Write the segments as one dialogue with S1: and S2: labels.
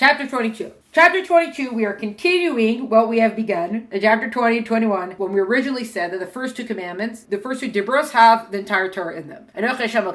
S1: Chapter 22. Chapter 22, we are continuing what we have begun in chapter 20 and 21, when we originally said that the first two commandments, the first two dibros, have the entire Torah in them. Ergo Hashem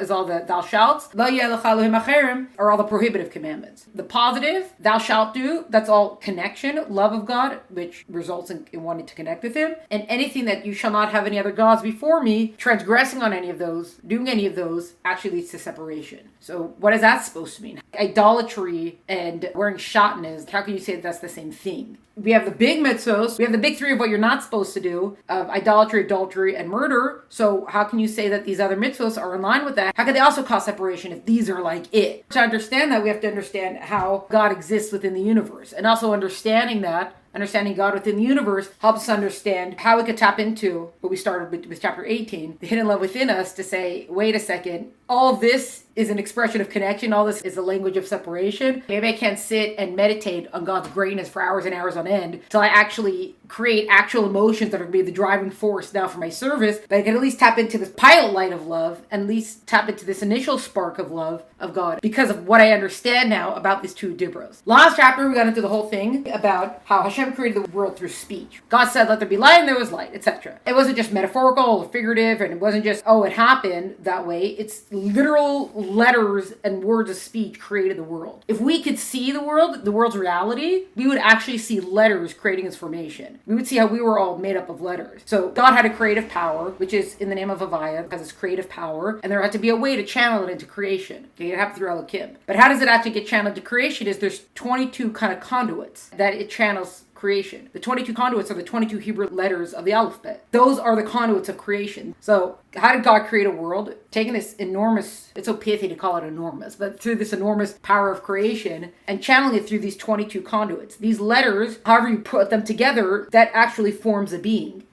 S1: is all the thou shalt, are all the prohibitive commandments. The positive, thou shalt do, that's all connection, love of God, which results in wanting to connect with Him. And anything that you shall not have any other gods before me, transgressing on any of those, doing any of those, actually leads to separation. So what is that supposed to mean? Idolatry and wearing shatnez, how can you say that that's the same thing? We have the big mitzvos, we have the big three of what you're not supposed to do, of idolatry, adultery, and murder. So how can you say that these other mitzvos are in line with that? How can they also cause separation if these are like it? To understand that, we have to understand how God exists within the universe. And also understanding God within the universe helps us understand how we could tap into what we started with chapter 18, the hidden love within us, to say, wait a second, all of this is an expression of connection. All this is a language of separation. Maybe I can't sit and meditate on God's greatness for hours and hours on end till I actually create actual emotions that are going to be the driving force now for my service. But I can at least tap into this pilot light of love, and at least tap into this initial spark of love of God because of what I understand now about these two dibros. Last chapter, we got into the whole thing about how Hashem created the world through speech. God said, let there be light, and there was light, etc. It wasn't just metaphorical or figurative, and it wasn't just, oh, it happened that way. It's literal letters and words of speech created the world. If we could see the world's reality, we would actually see letters creating its formation. We would see how we were all made up of letters. So God had a creative power, which is in the name of Avaya, has its creative power, and there had to be a way to channel it into creation. Okay, it happened through Elohim. But how does it actually get channeled to creation? Is there's 22 kind of conduits that it channels creation. The 22 conduits are the 22 Hebrew letters of the alphabet. Those are the conduits of creation. So how did God create a world? Taking this enormous, it's so pithy to call it enormous, but through this enormous power of creation and channeling it through these 22 conduits. These letters, however you put them together, that actually forms a being.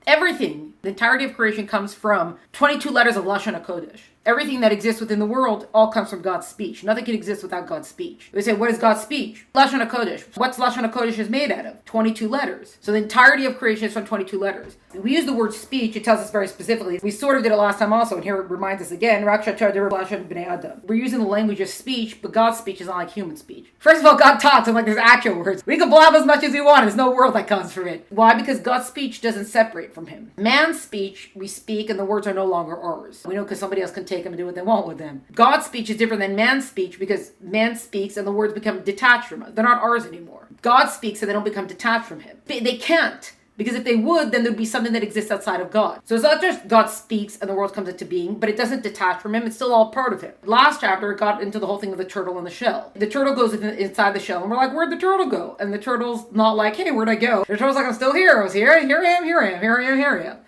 S1: Everything, the entirety of creation comes from 22 letters of Lashon HaKodesh. Everything that exists within the world all comes from God's speech. Nothing can exist without God's speech. We say, what is God's speech? Lashon HaKodesh. What's Lashon HaKodesh is made out of? 22 letters. So the entirety of creation is from 22 letters. We use the word speech, it tells us very specifically. We sort of did it last time also, and here it reminds us again. We're using the language of speech, but God's speech is not like human speech. First of all, God talks, and like there's actual words. We can blab as much as we want. There's no word that comes from it. Why? Because God's speech doesn't separate from Him. Man's speech, we speak, and the words are no longer ours. We know because somebody else can take them and do what they want with them. God's speech is different than man's speech because man speaks and the words become detached from us. They're not ours anymore. God speaks and they don't become detached from Him. They can't. Because if they would, then there'd be something that exists outside of God. So it's not just God speaks and the world comes into being, but it doesn't detach from Him. It's still all part of Him. Last chapter got into the whole thing of the turtle and the shell. The turtle goes inside the shell, and we're like, where'd the turtle go? And the turtle's not like, hey, where'd I go? The turtle's like, I'm still here. I was here. Here I am.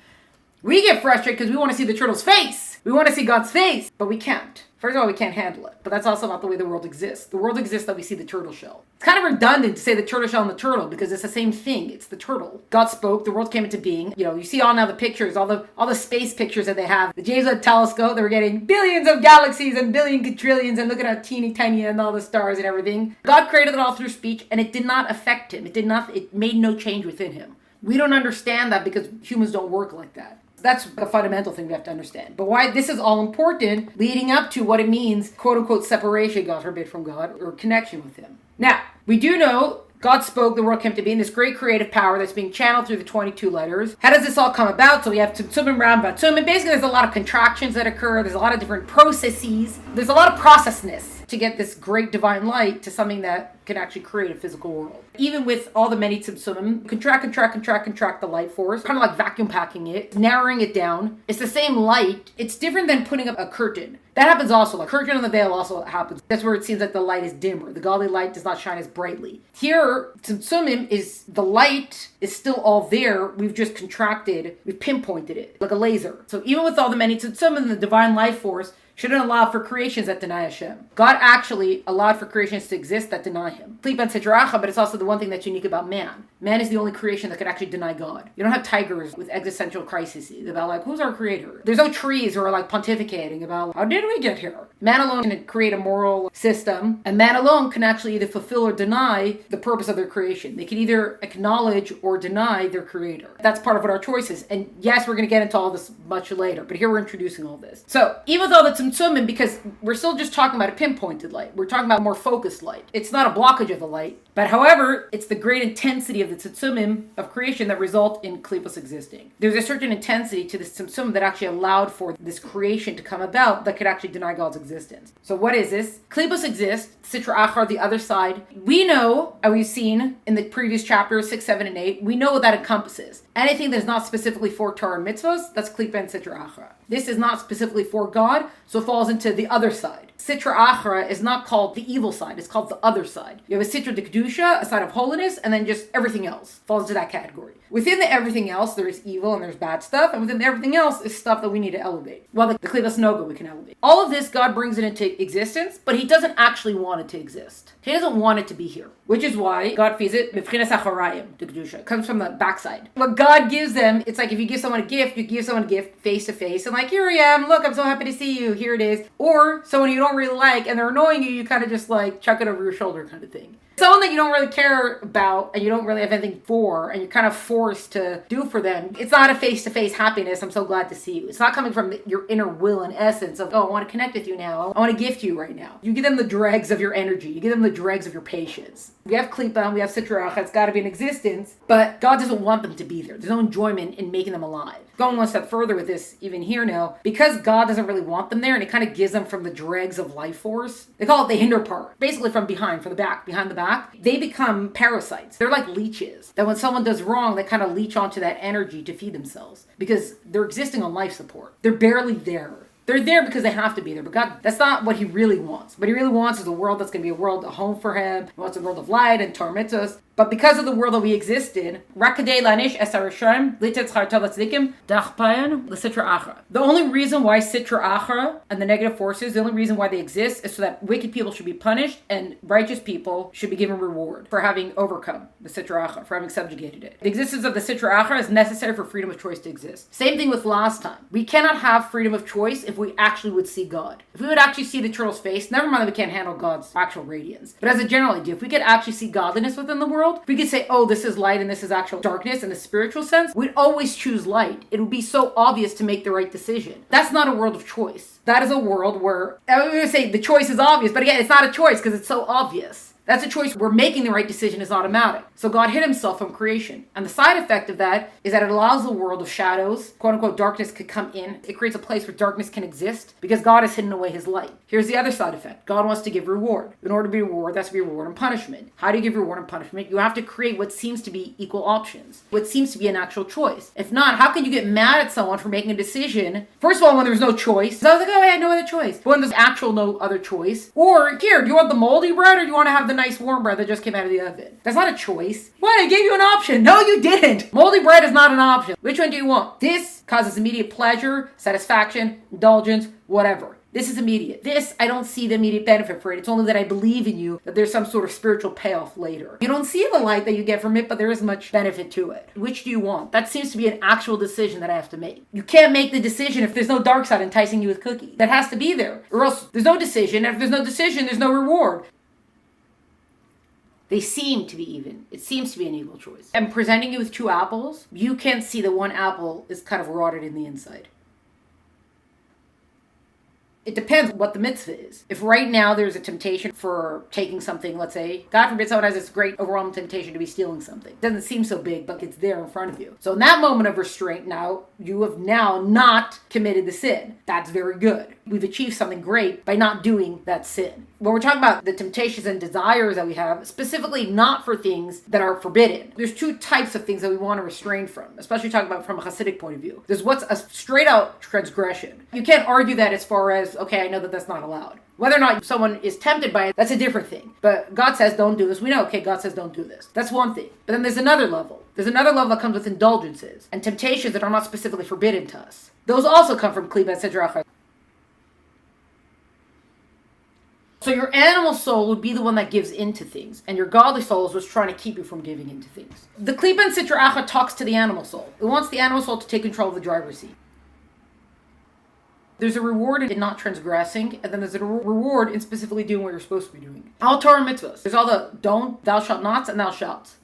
S1: We get frustrated because we want to see the turtle's face. We want to see God's face, but we can't. First of all, we can't handle it, but that's also not the way the world exists. The world exists that we see the turtle shell. It's kind of redundant to say the turtle shell and the turtle because it's the same thing. It's the turtle. God spoke, the world came into being. You know, you see all now the pictures, all the space pictures that they have. The James Webb Telescope, they were getting billions of galaxies and billion quadrillions and look at how teeny tiny and all the stars and everything. God created it all through speech and it did not affect Him. It made no change within Him. We don't understand that because humans don't work like that. That's a fundamental thing we have to understand. But why this is all important, leading up to what it means, quote unquote, separation, God forbid, from God, or connection with Him. Now, we do know God spoke, the world came to be, in this great creative power that's being channeled through the 22 letters. How does this all come about? So we have tzimtzumim, tzimtzumim. Basically, there's a lot of contractions that occur. There's a lot of different processes. There's a lot of processness to get this great divine light to something that can actually create a physical world. Even with all the many tzimtzumim, contract the light force, kind of like vacuum packing it, narrowing it down. It's the same light. It's different than putting up a curtain. That happens also. Like curtain on the veil also happens. That's where it seems like the light is dimmer. The godly light does not shine as brightly. Here, tzimtzumim is the light is still all there. We've just contracted, we've pinpointed it like a laser. So even with all the many tzimtzumim, the divine life force shouldn't allow for creations that deny Hashem. God actually allowed for creations to exist that deny Him. Klipah and sitra, but it's also the one thing that's unique about man. Man is the only creation that could actually deny God. You don't have tigers with existential crises about like, who's our creator? There's no trees who are like pontificating about how did we get here? Man alone can create a moral system, and man alone can actually either fulfill or deny the purpose of their creation. They can either acknowledge or deny their creator. That's part of what our choice is. And yes, we're going to get into all this much later, but here we're introducing all this. So even with all the tzimtzumim, because we're still just talking about a pinpointed light. We're talking about more focused light. It's not a blockage of the light, but however, it's the great intensity of the tzimtzumim of creation that result in klipahs existing. There's a certain intensity to this tzimtzum that actually allowed for this creation to come about that could actually deny God's existence. So what is this? Klipahs exist, sitra, achara, the other side. We know, and we've seen in the previous chapters 6, 7, and 8, we know what that encompasses. Anything that's not specifically for Torah and mitzvahs, that's klipah and sitra, achara. This is not specifically for God, so it falls into the other side. Sitra achara is not called the evil side, it's called the other side. You have a sitra de kedusha, a side of holiness, and then just everything else falls into that category. Within the everything else, there is evil and there's bad stuff, and within the everything else is stuff that we need to elevate. Well, the klipahs noga we can elevate. All of this, God brings it into existence, but he doesn't actually want it to exist. He doesn't want it to be here, which is why God feeds it b'fchinas achorayim de kedusha. It comes from the backside. What God gives them, it's like if you give someone a gift, you give someone a gift face to face, and like, here I am, look, I'm so happy to see you, here it is. Or someone you don't really like and they're annoying you, you kind of just like chuck it over your shoulder kind of thing. Someone that you don't really care about and you don't really have anything for and you're kind of forced to do for them, it's not a face-to-face happiness, I'm so glad to see you. It's not coming from your inner will and essence of, oh, I want to connect with you now. I want to gift you right now. You give them the dregs of your energy. You give them the dregs of your patience. We have klipah, we have sitra, it's got to be in existence, but God doesn't want them to be there. There's no enjoyment in making them alive. Going one step further with this, even here now, because God doesn't really want them there and it kind of gives them from the dregs of life force, they call it the hinder part, basically from behind, from the back, behind the back, they become parasites. They're like leeches, that when someone does wrong, they kind of leech onto that energy to feed themselves because they're existing on life support. They're barely there. They're there because they have to be there, but God, that's not what he really wants. What he really wants is a world that's going to be a world, a home for him. He wants a world of light and Torah mitzvahs. But because of the world that we exist in, the only reason why sitra achara and the negative forces, the only reason why they exist is so that wicked people should be punished and righteous people should be given reward for having overcome the sitra achara, for having subjugated it. The existence of the sitra achara is necessary for freedom of choice to exist. Same thing with last time. We cannot have freedom of choice if we actually would see God. If we would actually see the turtle's face, never mind that we can't handle God's actual radiance. But as a general idea, if we could actually see godliness within the world, if we could say, oh, this is light and this is actual darkness in the spiritual sense, we'd always choose light. It would be so obvious to make the right decision. That's not a world of choice. That is a world where, I was going to say the choice is obvious, but again, it's not a choice because it's so obvious. That's a choice where making the right decision is automatic. So God hid himself from creation. And the side effect of that is that it allows the world of shadows, quote unquote, darkness could come in. It creates a place where darkness can exist because God has hidden away his light. Here's the other side effect. God wants to give reward. In order to be reward, that's to be reward and punishment. How do you give reward and punishment? You have to create what seems to be equal options, what seems to be an actual choice. If not, how can you get mad at someone for making a decision? First of all, when there's no choice. So I was like, oh, I had no other choice. But when there's actual no other choice. Or, here, do you want the moldy bread or do you want to have the nice warm bread that just came out of the oven? That's not a choice. What? I gave you an option. No, you didn't. Moldy bread is not an option. Which one do you want? This causes immediate pleasure, satisfaction, indulgence, whatever. This is immediate. This, I don't see the immediate benefit for it. It's only that I believe in you, that there's some sort of spiritual payoff later. You don't see the light that you get from it, but there is much benefit to it. Which do you want? That seems to be an actual decision that I have to make. You can't make the decision if there's no dark side enticing you with cookies. That has to be there. Or else there's no decision. And if there's no decision, there's no reward. They seem to be even. It seems to be an equal choice. I'm presenting you with two apples. You can't see that one apple is kind of rotted in the inside. It depends what the mitzvah is. If right now there's a temptation for taking something, let's say, God forbid someone has this great overwhelming temptation to be stealing something. It doesn't seem so big, but it's there in front of you. So in that moment of restraint now, you have now not committed the sin. That's very good. We've achieved something great by not doing that sin. When we're talking about the temptations and desires that we have, specifically not for things that are forbidden. There's two types of things that we want to restrain from, especially talking about from a Hasidic point of view. There's what's a straight out transgression. You can't argue that as far as, okay, I know that that's not allowed. Whether or not someone is tempted by it, that's a different thing. But God says don't do this. We know, okay, God says don't do this. That's one thing. But then there's another level. There's another level that comes with indulgences and temptations that are not specifically forbidden to us. Those also come from klipah and sitra. So your animal soul would be the one that gives into things, and your godly soul is what's trying to keep you from giving into things. The klipah and sitra talks to the animal soul. It wants the animal soul to take control of the driver's seat. There's a reward in not transgressing, and then there's a reward in specifically doing what you're supposed to be doing. All Torah mitzvahs. There's all the don't, thou shalt nots, and thou shalt.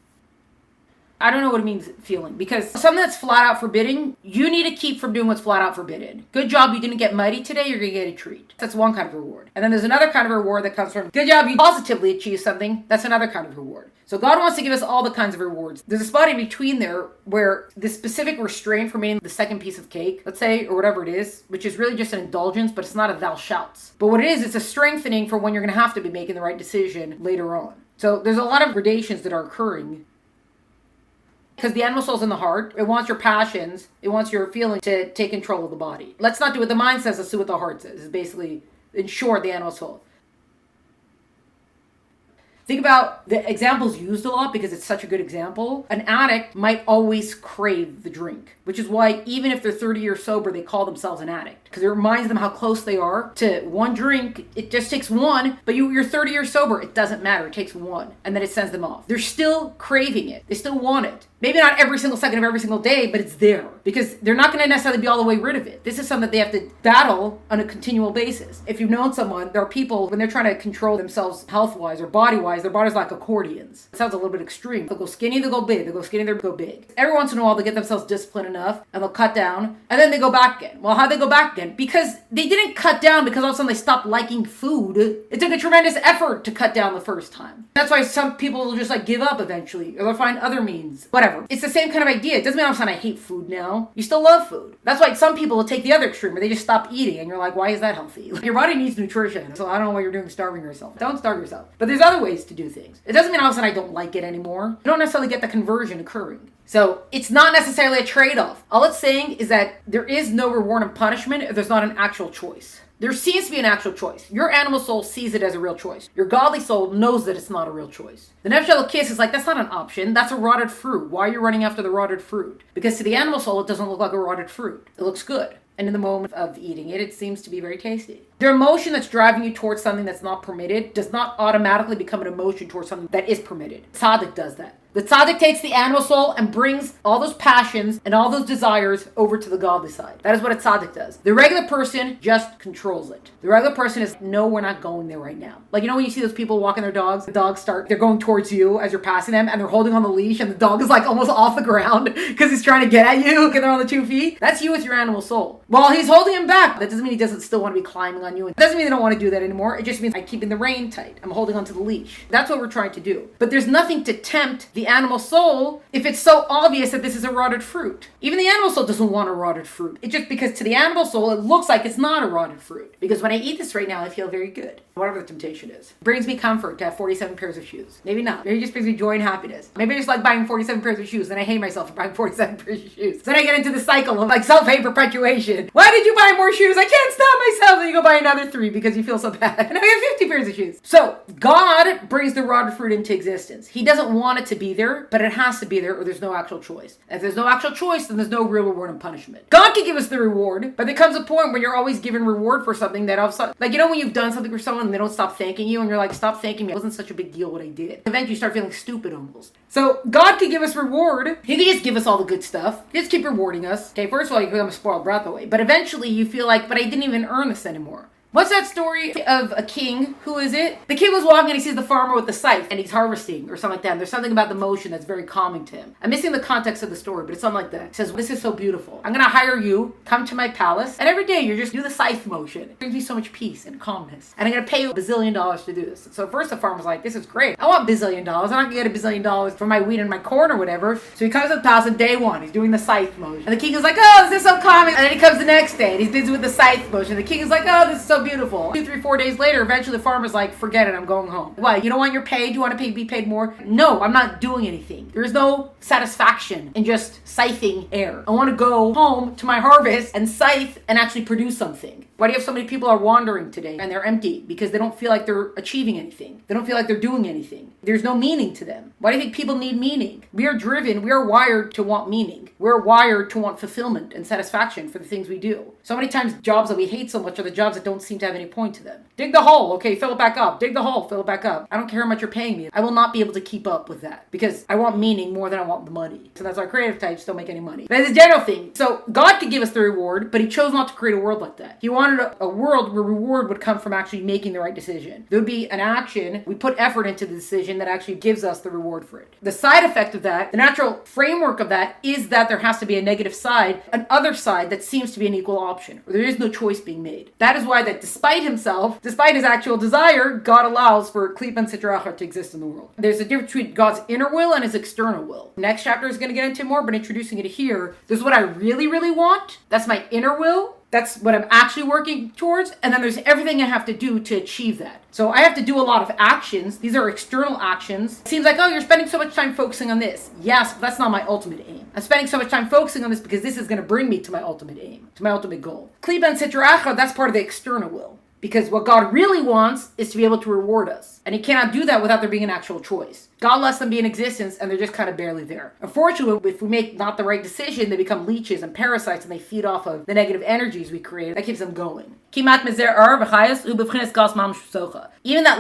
S1: I don't know what it means feeling, because something that's flat out forbidding, you need to keep from doing what's flat out forbidden. Good job, you didn't get muddy today, you're going to get a treat. That's one kind of reward. And then there's another kind of reward that comes from, good job, you positively achieved something. That's another kind of reward. So God wants to give us all the kinds of rewards. There's a spot in between there where the specific restraint from eating the second piece of cake, let's say, or whatever it is, which is really just an indulgence, but it's not a thou shouts. But what it is, it's a strengthening for when you're going to have to be making the right decision later on. So there's a lot of gradations that are occurring. Because the animal soul's in the heart. It wants your passions. It wants your feelings to take control of the body. Let's not do what the mind says. Let's do what the heart says. It's basically, in short, the animal soul. Think about the examples used a lot because it's such a good example. An addict might always crave the drink, which is why even if they're 30 years sober, they call themselves an addict. Because it reminds them how close they are to one drink. It just takes one, but you're 30 years sober. It doesn't matter. It takes one, and then it sends them off. They're still craving it. They still want it. Maybe not every single second of every single day, but it's there. Because they're not going to necessarily be all the way rid of it. This is something that they have to battle on a continual basis. If you've known someone, there are people, when they're trying to control themselves health-wise or body-wise, their body's like accordions. It sounds a little bit extreme. They'll go skinny, they'll go big. They'll go skinny, they'll go big. Every once in a while, they get themselves disciplined enough, and they'll cut down, and then they go back again. Well, how'd they go back again? Because they didn't cut down because all of a sudden they stopped liking food. It took a tremendous effort to cut down the first time. That's why some people will just give up eventually, or they'll find other means. Whatever. It's the same kind of idea. It doesn't mean all of a sudden I hate food now. You still love food. That's why some people will take the other extreme where they just stop eating, and you're like, why is that healthy? Your body needs nutrition, so I don't know what you're doing starving yourself. Don't starve yourself. But there's other ways to do things. It doesn't mean all of a sudden I don't like it anymore. You don't necessarily get the conversion occurring. So it's not necessarily a trade-off. All it's saying is that there is no reward and punishment if there's not an actual choice. There seems to be an actual choice. Your animal soul sees it as a real choice. Your godly soul knows that it's not a real choice. The nefesh kiss is like, that's not an option. That's a rotted fruit. Why are you running after the rotted fruit? Because to the animal soul, it doesn't look like a rotted fruit. It looks good. And in the moment of eating it, it seems to be very tasty. The emotion that's driving you towards something that's not permitted does not automatically become an emotion towards something that is permitted. Tzaddik does that. The tzaddik takes the animal soul and brings all those passions and all those desires over to the godly side. That is what a tzaddik does. The regular person just controls it. The regular person is, no, we're not going there right now. Like, when you see those people walking their dogs, the dogs they're going towards you as you're passing them, and they're holding on the leash, and the dog is almost off the ground because he's trying to get at you, and they're on the 2 feet. That's you with your animal soul. While he's holding him back, that doesn't mean he doesn't still want to be climbing on you. It doesn't mean they don't want to do that anymore. It just means I'm keeping the rein tight. I'm holding onto the leash. That's what we're trying to do. But there's nothing to tempt the animal soul if it's so obvious that this is a rotted fruit. Even the animal soul doesn't want a rotted fruit. It's just because to the animal soul, it looks like it's not a rotted fruit. Because when I eat this right now, I feel very good. Whatever the temptation is. It brings me comfort to have 47 pairs of shoes. Maybe not. Maybe it just brings me joy and happiness. Maybe I just like buying 47 pairs of shoes, and I hate myself for buying 47 pairs of shoes. Then I get into the cycle of self-hate perpetuation. Why did you buy more shoes? I can't stop myself. And you go buy another 3 because you feel so bad. And now you have 50 pairs of shoes. So God brings the rotted fruit into existence. He doesn't want it to be there, but it has to be there or there's no actual choice. If there's no actual choice, then there's no real reward and punishment. God can give us the reward, but there comes a point when you're always given reward for something that all of a sudden, when you've done something for someone and they don't stop thanking you and you're like, stop thanking me. It wasn't such a big deal what I did. Eventually you start feeling stupid almost. So God can give us reward. He can just give us all the good stuff. He just keep rewarding us. Okay, first of all, you become a spoiled brat that way. But eventually you feel like, but I didn't even earn this anymore. What's that story of a king? Who is it? The king was walking and he sees the farmer with the scythe and he's harvesting or something like that. And there's something about the motion that's very calming to him. I'm missing the context of the story, but it's something like that. It says, this is so beautiful. I'm going to hire you, come to my palace, and every day you just do the scythe motion. It brings me so much peace and calmness. And I'm going to pay you $1 bazillion to do this. So first the farmer's like, this is great. I want $1 bazillion. I'm not going to get $1 bazillion for my wheat in my corn or whatever. So he comes to the palace on day 1. He's doing the scythe motion. And the king is like, oh, this is so calming. And then he comes the next day and he's busy with the scythe motion. The king is like, oh, this is so beautiful. 2, 3, 4 days later, eventually the farmer's like, forget it, I'm going home. Why? You don't want your pay? Do you want to be paid more? No, I'm not doing anything. There is no satisfaction in just scything air. I want to go home to my harvest and scythe and actually produce something. Why do you have so many people are wandering today and they're empty? Because they don't feel like they're achieving anything. They don't feel like they're doing anything. There's no meaning to them. Why do you think people need meaning? We are driven, we are wired to want meaning. We're wired to want fulfillment and satisfaction for the things we do. So many times jobs that we hate so much are the jobs that don't seem to have any point to them. Dig the hole, okay, fill it back up. Dig the hole, fill it back up. I don't care how much you're paying me. I will not be able to keep up with that because I want meaning more than I want the money. So that's why creative types don't make any money. That's a general thing. So God could give us the reward, but he chose not to create a world like that. He wanted wanted a world where reward would come from actually making the right decision. There would be an action, we put effort into the decision that actually gives us the reward for it. The side effect of that, the natural framework of that, is that there has to be a negative side, an other side that seems to be an equal option, where there is no choice being made. That is why that despite himself, despite his actual desire, God allows for klipah and sitra to exist in the world. There's a difference between God's inner will and his external will. Next chapter is going to get into more, but introducing it here, there's what I really, really want. That's my inner will. That's what I'm actually working towards. And then there's everything I have to do to achieve that. So I have to do a lot of actions. These are external actions. It seems like, oh, you're spending so much time focusing on this. Yes, but that's not my ultimate aim. I'm spending so much time focusing on this because this is going to bring me to my ultimate aim, to my ultimate goal. Klipah and sitra, that's part of the external will. Because what God really wants is to be able to reward us. And he cannot do that without there being an actual choice. God lets them be in existence and they're just kind of barely there. Unfortunately, if we make not the right decision, they become leeches and parasites and they feed off of the negative energies we create. That keeps them going. Even that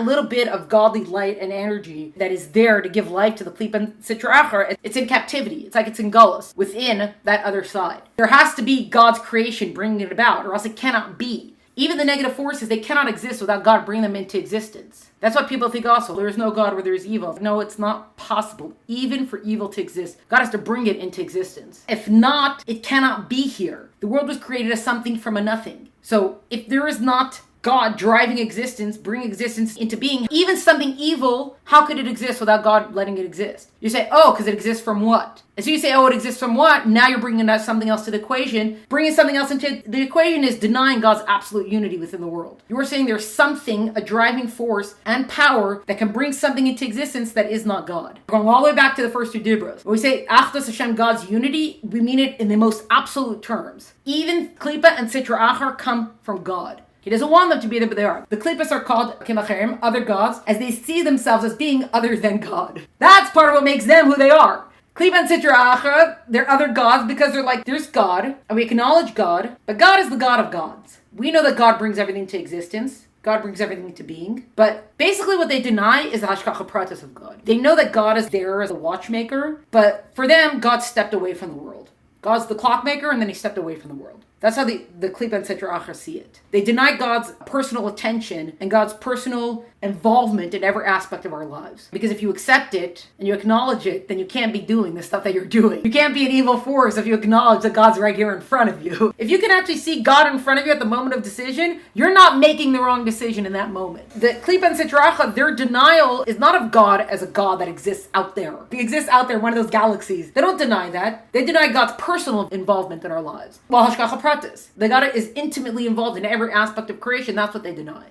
S1: little bit of godly light and energy that is there to give life to the klipah and sitra, it's in captivity. It's like it's in gullus, within that other side. There has to be God's creation bringing it about, or else it cannot be. Even the negative forces, they cannot exist without God bringing them into existence. That's what people think also. There is no God where there is evil. No, it's not possible. Even for evil to exist, God has to bring it into existence. If not, it cannot be here. The world was created as something from a nothing. So if there is not God driving existence, bringing existence into being, even something evil, how could it exist without God letting it exist? You say, oh, because it exists from what? And so you say, oh, it exists from what? Now you're bringing something else to the equation. Bringing something else into the equation is denying God's absolute unity within the world. You're saying there's something, a driving force and power that can bring something into existence that is not God. We're going all the way back to the first two dibros. When we say Achdus Hashem, God's unity, we mean it in the most absolute terms. Even klipah and sitra come from God. He doesn't want them to be there, but they are. The klipahs are called achorayim, other gods, as they see themselves as being other than God. That's part of what makes them who they are. Klipah and sitra, they're other gods because they're like, there's God, and we acknowledge God, but God is the God of gods. We know that God brings everything to existence. God brings everything into being. But basically what they deny is the hashgacha pratis of God. They know that God is there as a watchmaker, but for them, God stepped away from the world. God's the clockmaker, and then he stepped away from the world. That's how the klipah and sitra see it. They deny God's personal attention and God's personal involvement in every aspect of our lives. Because if you accept it and you acknowledge it, then you can't be doing the stuff that you're doing. You can't be an evil force if you acknowledge that God's right here in front of you. If you can actually see God in front of you at the moment of decision, you're not making the wrong decision in that moment. The klipah and sitra, their denial is not of God as a God that exists out there. He exists out there in one of those galaxies. They don't deny that. They deny God's personal involvement in our lives. Well, hashgacha pratis, the God is intimately involved in every aspect of creation. That's what they deny.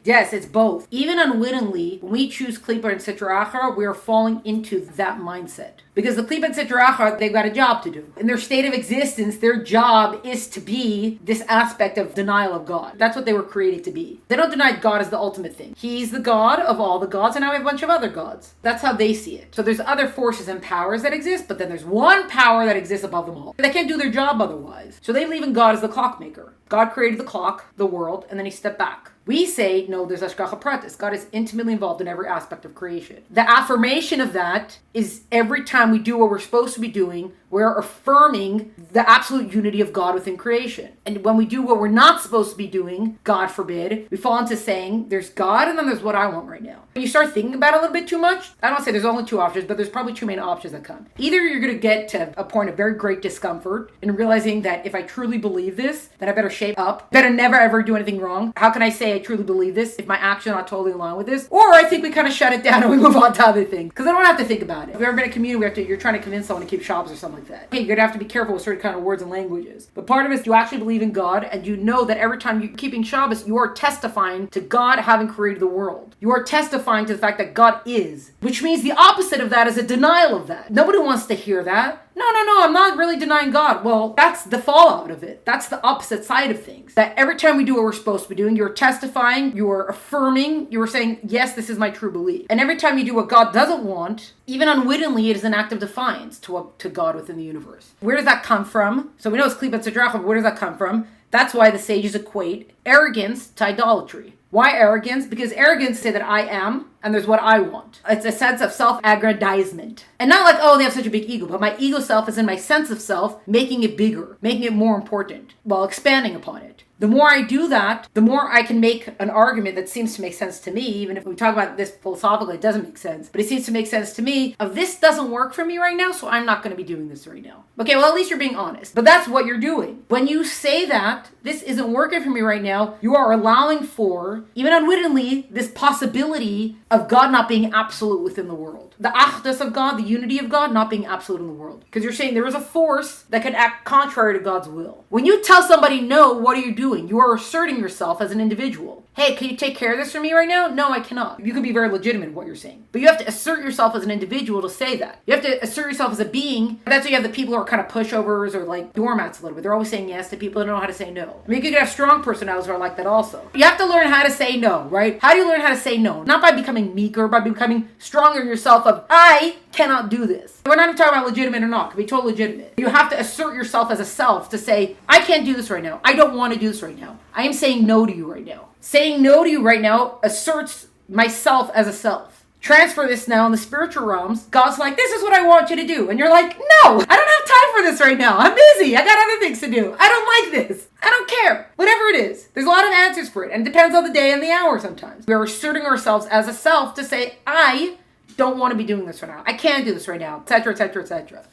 S1: Yes, it's both. Even unwittingly, when we choose klipah and sitra, we are falling into that mindset. Because the klipah and sitra, they've got a job to do. In their state of existence, their job is to be this aspect of denial of God. That's what they were created to be. They don't deny God as the ultimate thing. He's the God of all the gods, and now we have a bunch of other gods. That's how they see it. So there's other forces and powers that exist, but then there's one power that exists above them all. They can't do their job otherwise. So they believe in God as the clockmaker. God created the clock, the world, and then he stepped back. We say, no, there's hashgacha pratis. God is intimately involved in every aspect of creation. The affirmation of that is every time we do what we're supposed to be doing, we're affirming the absolute unity of God within creation. And when we do what we're not supposed to be doing, God forbid, we fall into saying, there's God and then there's what I want right now. When you start thinking about it a little bit too much, I don't say there's only two options, but there's probably two main options that come. Either you're going to get to a point of very great discomfort in realizing that if I truly believe this, then I better shape up, better never ever do anything wrong. How can I say I truly believe this if my actions are not totally in line with this? Or I think we kind of shut it down and we move on to other things. Because I don't have to think about it. If you've ever been in a community, you're trying to convince someone to keep Shabbos or something like that. Okay, you're going to have to be careful with certain kind of words and languages. But part of it is you actually believe in God and you know that every time you're keeping Shabbos, you are testifying to God having created the world. You are testifying to the fact that God is. Which means the opposite of that is a denial of that. Nobody wants to hear that. No, I'm not really denying God. Well, that's the fallout of it. That's the opposite side of things. That every time we do what we're supposed to be doing, you're testifying, you're affirming, you're saying, yes, this is my true belief. And every time you do what God doesn't want, even unwittingly, it is an act of defiance to God within the universe. Where does that come from? So we know it's klipah and sitra, but where does that come from? That's why the sages equate arrogance to idolatry. Why arrogance? Because arrogance say that I am, and there's what I want. It's a sense of self-aggrandizement. And not like, oh, they have such a big ego, but my ego self is in my sense of self, making it bigger, making it more important, while expanding upon it. The more I do that, the more I can make an argument that seems to make sense to me, even if we talk about this philosophically, it doesn't make sense. But it seems to make sense to me of this doesn't work for me right now, so I'm not going to be doing this right now. Okay, well, at least you're being honest. But that's what you're doing. When you say that, this isn't working for me right now, you are allowing for, even unwittingly, this possibility of God not being absolute within the world. The achdus of God, the unity of God, not being absolute in the world. Because you're saying there is a force that can act contrary to God's will. When you tell somebody no, what are you doing? You are asserting yourself as an individual. Hey, can you take care of this for me right now? No, I cannot. You can be very legitimate in what you're saying. But you have to assert yourself as an individual to say that. You have to assert yourself as a being. That's why you have the people who are kind of pushovers or like doormats a little bit. They're always saying yes to people who don't know how to say no. I mean, you could have strong personalities who are like that also. You have to learn how to say no, right? How do you learn how to say no? Not by becoming meeker, by becoming stronger in yourself of, I cannot do this. We're not even talking about legitimate or not. It can be totally legitimate. You have to assert yourself as a self to say, I can't do this right now. I don't want to do this right now. I am saying no to you right now. Saying no to you right now asserts myself as a self. Transfer this now in the spiritual realms. God's like, this is what I want you to do. And you're like, no, I don't have time for this right now. I'm busy. I got other things to do. I don't like this. I don't care. Whatever it is. There's a lot of answers for it. And it depends on the day and the hour sometimes. We're asserting ourselves as a self to say, I don't want to be doing this right now. I can't do this right now, etc., etc., etc.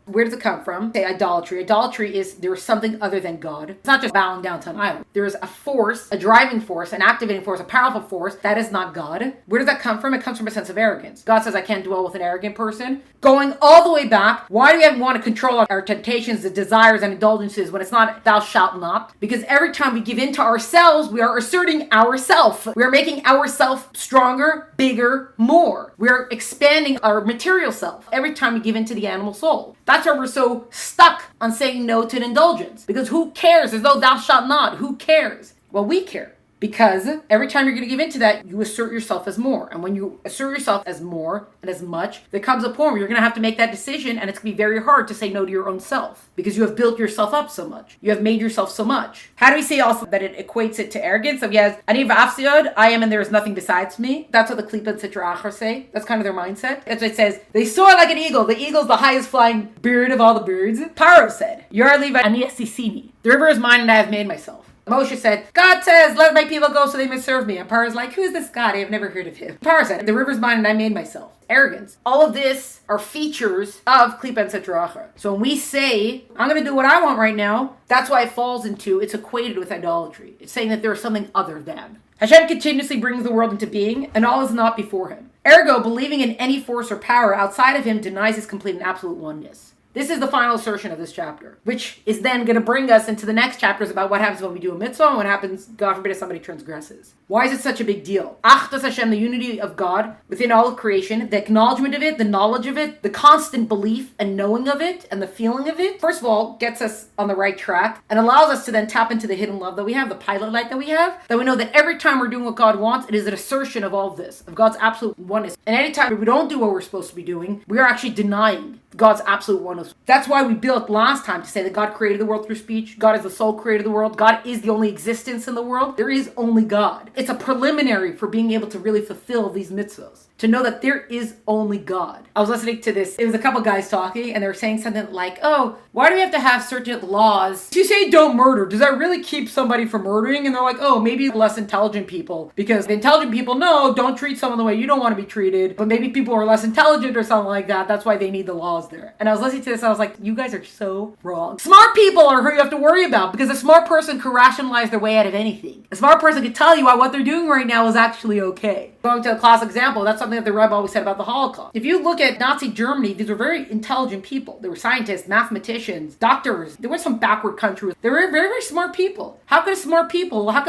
S1: Where does it come from? Say idolatry. Idolatry is there's something other than God. It's not just bowing down to an idol. There is a force, a driving force, an activating force, a powerful force that is not God. Where does that come from? It comes from a sense of arrogance. God says, I can't dwell with an arrogant person. Going all the way back, why do we want to control our temptations, the desires, and indulgences when it's not thou shalt not? Because every time we give in to ourselves, we are asserting ourself. We are making ourself stronger, bigger, more. We are expanding our material self every time we give in to the animal soul. That's why we're so stuck on saying no to an indulgence. Because who cares? As though thou shalt not. Who cares? Well, we care. Because every time you're going to give into that, you assert yourself as more. And when you assert yourself as more and as much, there comes a point where you're going to have to make that decision, and it's going to be very hard to say no to your own self. Because you have built yourself up so much. You have made yourself so much. How do we say also that it equates it to arrogance? So he has, Ani v'afsiod, I am and there is nothing besides me. That's what the klipah and sitra achara say. That's kind of their mindset. That's what it says. They soar like an eagle. The eagle's the highest flying bird of all the birds. Paro said, Yor li v'ani esisini. The river is mine and I have made myself. Moshe said, God says, let my people go so they may serve me. And Paro's like, who's this God? I have never heard of him. Paro said, the river's mine and I made myself. Arrogance. All of this are features of klipah and sitra achara. So when we say, I'm going to do what I want right now, that's why it falls into, it's equated with idolatry. It's saying that there is something other than. Hashem continuously brings the world into being, and all is not before him. Ergo, believing in any force or power outside of him denies his complete and absolute oneness. This is the final assertion of this chapter, which is then going to bring us into the next chapters about what happens when we do a mitzvah and what happens, God forbid, if somebody transgresses. Why is it such a big deal? Achdus Hashem, the unity of God within all of creation, the acknowledgement of it, the knowledge of it, the constant belief and knowing of it, and the feeling of it, first of all, gets us on the right track and allows us to then tap into the hidden love that we have, the pilot light that we have, that we know that every time we're doing what God wants, it is an assertion of all of this, of God's absolute oneness. And anytime we don't do what we're supposed to be doing, we are actually denying God's absolute oneness. That's why we built last time to say that God created the world through speech. God is the sole creator of the world. God is the only existence in the world. There is only God. It's a preliminary for being able to really fulfill these mitzvahs. To know that there is only God. I was listening to this. It was a couple guys talking and they were saying something like, oh, why do we have to have certain laws to say don't murder? Does that really keep somebody from murdering? And they're like, oh, maybe less intelligent people. Because the intelligent people, no, don't treat someone the way you don't want to be treated. But maybe people are less intelligent or something like that. That's why they need the laws there. And I was listening to this and I was like, you guys are so wrong. Smart people are who you have to worry about because a smart person can rationalize their way out of anything. A smart person can tell you why what they're doing right now is actually okay. Going to a classic example, that's something that the Rebbe always said about the Holocaust. If you look at Nazi Germany, these were very intelligent people. They were scientists, mathematicians, doctors. There were some backward countries. They were very, very smart people. How could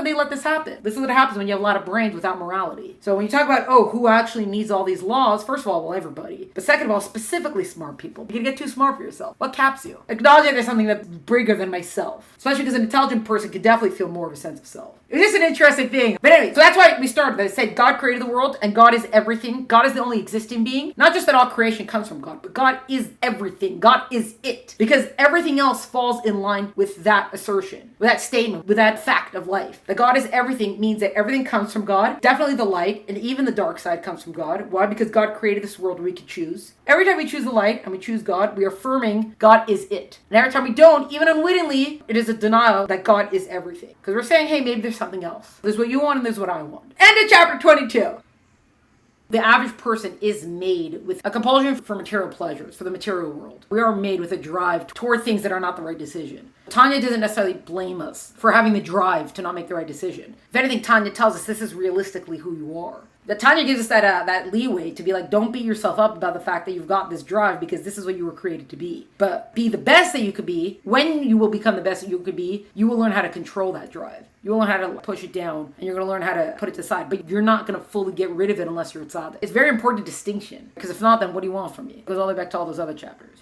S1: they let this happen? This is what happens when you have a lot of brains without morality. So when you talk about, oh, who actually needs all these laws? First of all, well, everybody. But second of all, specifically smart people. You can get too smart for yourself. What caps you? Acknowledge that there's something that's bigger than myself. Especially because an intelligent person could definitely feel more of a sense of self. It is an interesting thing. But anyway, so that's why we started. I said God created the world and God is everything everything. God is the only existing being. Not just that all creation comes from God, but God is everything. God is it. Because everything else falls in line with that assertion, with that statement, with that fact of life. That God is everything means that everything comes from God. Definitely the light, and even the dark side comes from God. Why? Because God created this world where we could choose. Every time we choose the light and we choose God, we are affirming God is it. And every time we don't, even unwittingly, it is a denial that God is everything. Because we're saying, hey, maybe there's something else. There's what you want and there's what I want. End of chapter 22. The average person is made with a compulsion for material pleasures, for the material world. We are made with a drive toward things that are not the right decision. Tanya doesn't necessarily blame us for having the drive to not make the right decision. If anything, Tanya tells us this is realistically who you are. That Tanya gives us that leeway to be like, don't beat yourself up about the fact that you've got this drive because this is what you were created to be. But be the best that you could be. When you will become the best that you could be, you will learn how to control that drive. You will learn how to push it down, and you're going to learn how to put it to the side. But you're not going to fully get rid of it unless you're tzaddik. It's very important distinction, because if not, then what do you want from me? It goes all the way back to all those other chapters.